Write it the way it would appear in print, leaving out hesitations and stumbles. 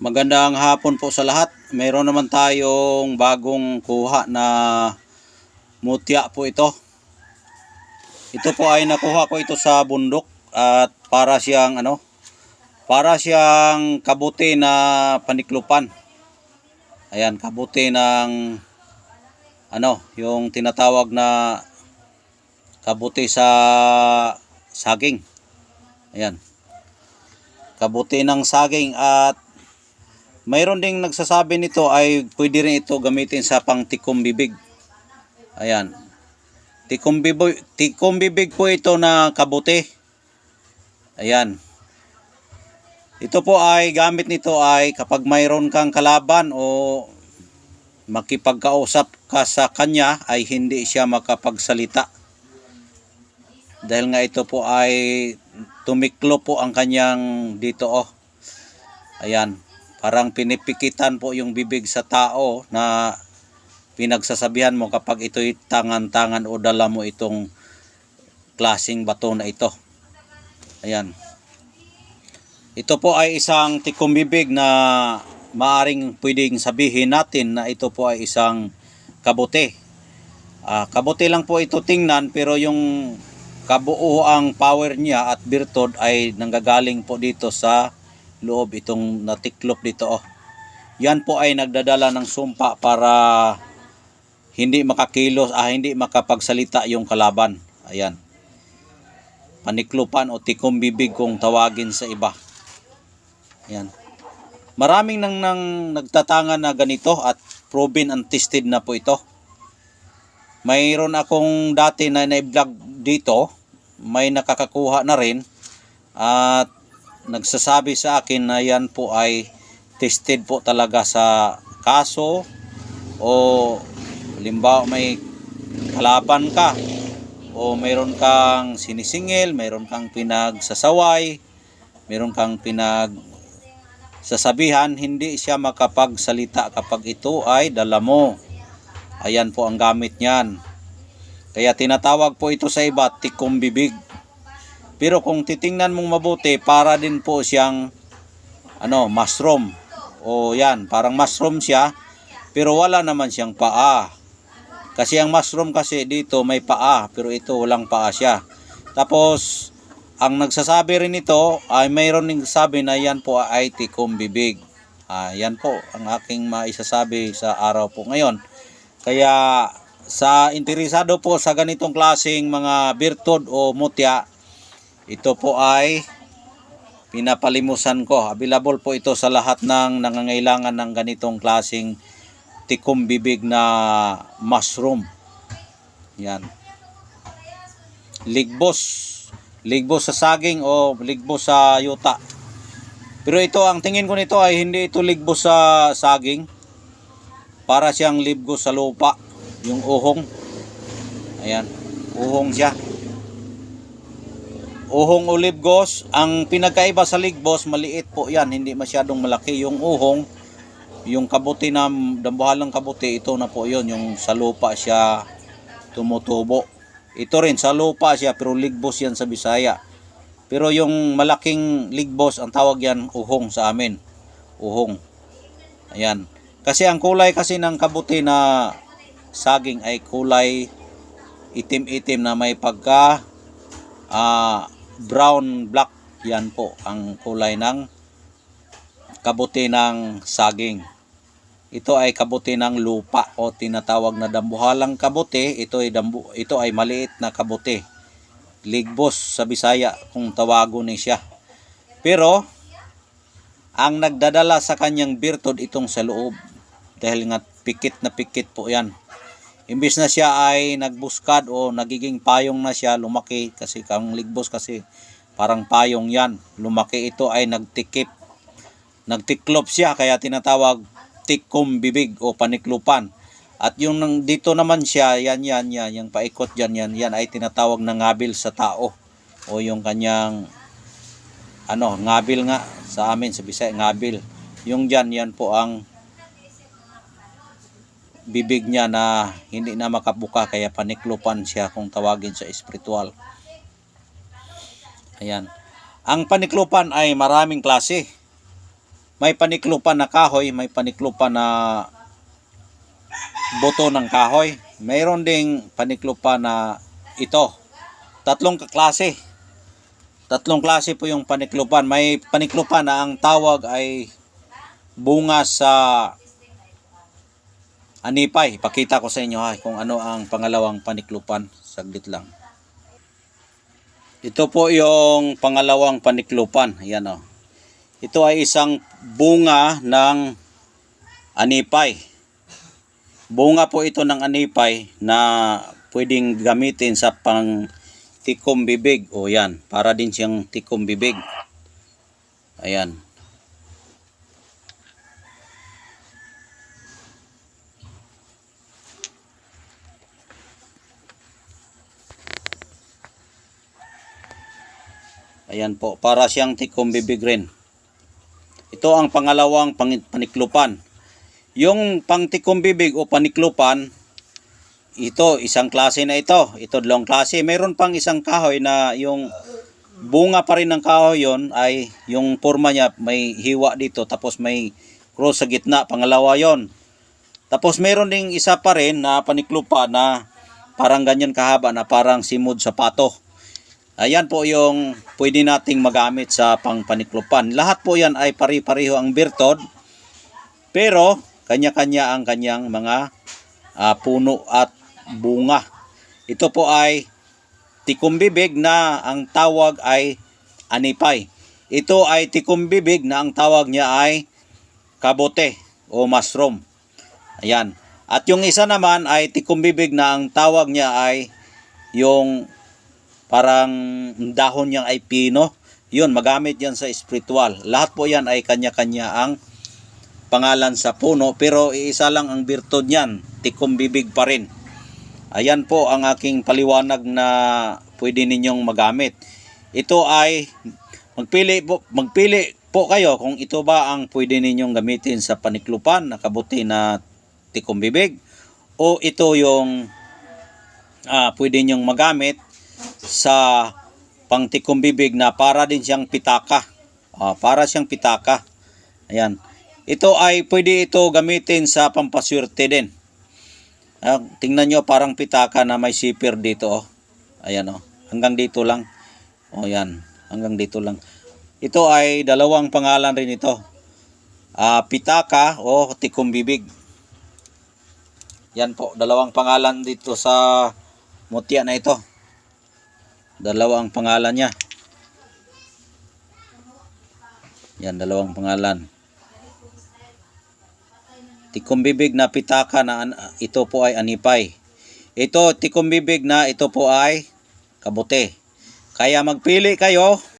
Magandang hapon po sa lahat. Mayroon naman tayong bagong kuha na mutya po ito. Ito po ay nakuha ko ito sa bundok at para siyang kabuti na paniklupan. Ayan, kabuti ng yung tinatawag na kabuti sa saging. Ayan. Kabuti ng saging at mayroon ding nagsasabi nito ay pwede rin ito gamitin sa pangtikom bibig. Ayan. Tikom bibig po ito na kabuti. Ayan. Ito po ay gamit nito ay kapag mayroon kang kalaban o makipagkausap ka sa kanya ay hindi siya makapagsalita. Dahil nga ito po ay tumiklo po ang kanyang dito Ayan. Parang pinipikitan po yung bibig sa tao na pinagsasabihan mo kapag ito'y tangan-tangan o dala mo itong klaseng bato na ito. Ayan. Ito po ay isang tikom bibig na maaring pwedeng sabihin natin na ito po ay isang kabuti. Kabuti lang po ito tingnan pero yung kabuuang power niya at birtod ay nanggagaling po dito sa loob itong natiklop dito Yan po ay nagdadala ng sumpa para hindi makakilos, hindi makapagsalita yung kalaban. Ayan. Paniklupan o tikom bibig kung tawagin sa iba. Ayan. Maraming nang nagtatangan na ganito at proven and tested na po ito. Mayroon akong dati na na-vlog dito, may nakakakuha na rin at nagsasabi sa akin na yan po ay tested po talaga sa kaso o halimbawa may kalaban ka o mayroon kang sinisingil, mayroon kang pinagsasaway, mayroon kang pinagsasabihan, hindi siya makapagsalita kapag ito ay dala mo. Ayan po ang gamit niyan. Kaya tinatawag po ito sa iba tikom bibig. Pero kung titingnan mong mabuti, para din po siyang mushroom. O yan, parang mushroom siya, pero wala naman siyang paa. Kasi ang mushroom kasi dito may paa, pero ito walang paa siya. Tapos, ang nagsasabi rin ito, ay mayroon ding sabi na yan po ay tikom bibig. Yan po ang aking maisasabi sa araw po ngayon. Kaya, sa interesado po sa ganitong klaseng mga birtod o mutya, ito po ay pinapalimusan ko. Available po ito sa lahat ng nangangailangan ng ganitong klaseng tikom bibig na mushroom. Yan. Ligbos. Ligbos sa saging o ligbos sa yuta. Pero ito, ang tingin ko nito ay hindi ito ligbos sa saging. Para siyang ligbos sa lupa. Yung uhong. Ayan. Uhong siya. Uhong o libgos, ang pinagkaiba sa ligbos, maliit po yan, hindi masyadong malaki. Yung uhong, yung kabuti na dambuhalang kabuti, ito na po yun, yung sa lupa siya tumutubo. Ito rin, sa lupa siya, pero ligbos yan sa Bisaya. Pero yung malaking ligbos, ang tawag yan, uhong sa amin. Uhong. Ayan. Kasi ang kulay kasi ng kabuti na saging ay kulay itim-itim na may pagka brown black. Yan po ang kulay ng kabuti ng saging. Ito ay kabuti ng lupa o tinatawag na dambuhalang kabuti. Ito ay maliit na kabuti. Ligbos sa Bisaya kung tawagon ni siya. Pero ang nagdadala sa kanyang birtod itong sa loob. Dahil nga pikit na pikit po yan. Imbis na siya ay nagbuskad o nagiging payong na siya, lumaki kasi kang ligbos kasi parang payong yan. Lumaki ito ay nagtiklop siya kaya tinatawag tikom bibig o paniklupan. At yung dito naman siya, yan, yung paikot dyan, yan ay tinatawag na ngabil sa tao. O yung kanyang, ngabil nga sa amin, sa Bisaya, ngabil. Yung dyan, yan po ang bibig niya na hindi na makabuka kaya paniklupan siya kung tawagin sa espiritual. Ayan. Ang paniklupan ay maraming klase. may paniklupan na kahoy, may paniklupan na buto ng kahoy. Mayroon ding paniklupan na ito. Tatlong klase. Tatlong klase po yung paniklupan. May paniklupan na ang tawag ay bunga sa anipay. Pakita ko sa inyo kung ano ang pangalawang paniklupan. Saglit lang. Ito po yung pangalawang paniklupan. Ayan o. Ito ay isang bunga ng anipay. Bunga po ito ng anipay na pwedeng gamitin sa pang tikom bibig. O yan, para din siyang tikom bibig. Ayan. Ayan po, para siyang tikom bibig rin. Ito ang pangalawang paniklupan. Yung pang tikom bibig o paniklupan, ito, isang klase na ito. Ito dalawang klase. Mayroon pang isang kahoy na yung bunga pa rin ng kahoy yon ay yung forma niya may hiwa dito tapos may cross sa gitna. Pangalawa yon. Tapos mayroon ding isa pa rin na paniklupa na parang ganyan kahaba na parang simod sa pato. Ayan po yung pwede nating magamit sa pangpaniklupan. Lahat po yan ay pari-pareho ang birtod. Pero kanya-kanya ang kanyang mga puno at bunga. Ito po ay tikom bibig na ang tawag ay anipay. Ito ay tikom bibig na ang tawag niya ay kabote o mushroom. Ayan. At yung isa naman ay tikom bibig na ang tawag niya ay yung parang dahon niya ay pino. Yun, magamit yan sa spiritual. Lahat po yan ay kanya-kanya ang pangalan sa puno, pero iisa lang ang birtod niyan, tikom bibig pa rin. Ayan po ang aking paliwanag na pwede ninyong magamit. Ito ay magpili po kayo kung ito ba ang pwede ninyong gamitin sa paniklupan na kabuti na tikom bibig o ito yung pwede ninyong magamit sa pangtikom bibig na para din siyang pitaka. Para siyang pitaka. Ayan. Ito ay pwede ito gamitin sa pampaswerte din. Tingnan nyo parang pitaka na may sipir dito. Ayan o. Hanggang dito lang. Ayan. Hanggang dito lang. Ito ay dalawang pangalan rin ito. Pitaka o tikom bibig. Yan po. Dalawang pangalan dito sa mutya na ito. Dalawang pangalan niya. Yan, dalawang pangalan. Tikom bibig na pitaka na ito po ay anipay. Ito tikom bibig na ito po ay kabote. Kaya magpili kayo